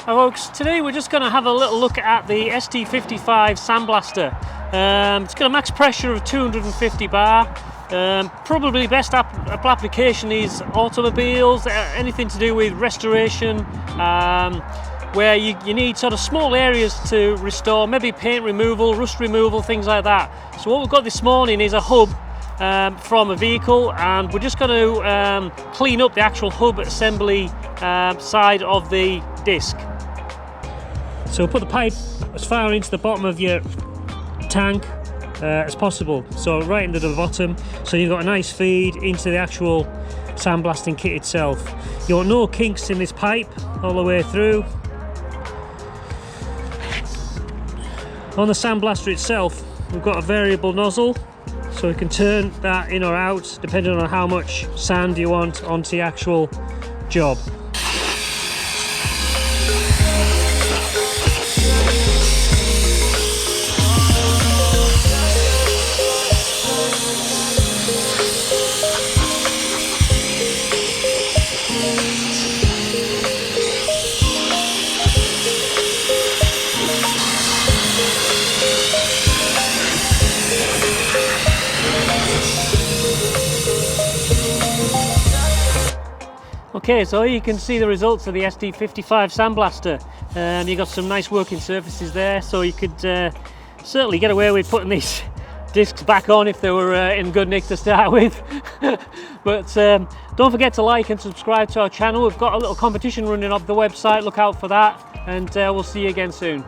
Hi folks, today we're just going to have a little look at the ST55 Sandblaster. It's got a max pressure of 250 bar. Probably best application is automobiles, anything to do with restoration, where you need sort of small areas to restore, maybe paint removal, rust removal, things like that. So what we've got this morning is a hub from a vehicle, and we're just going to clean up the actual hub assembly side of the disc. So we'll put the pipe as far into the bottom of your tank as possible, so right into the bottom, so you've got a nice feed into the actual sandblasting kit itself. You want no kinks in this pipe all the way through. On the sandblaster itself, we've got a variable nozzle, so we can turn that in or out depending on how much sand you want onto the actual job. Okay, so here you can see the results of the ST55 Sandblaster. You've got some nice working surfaces there, so you could certainly get away with putting these discs back on if they were in good nick to start with. But don't forget to like and subscribe to our channel. We've got a little competition running up the website, look out for that, and we'll see you again soon.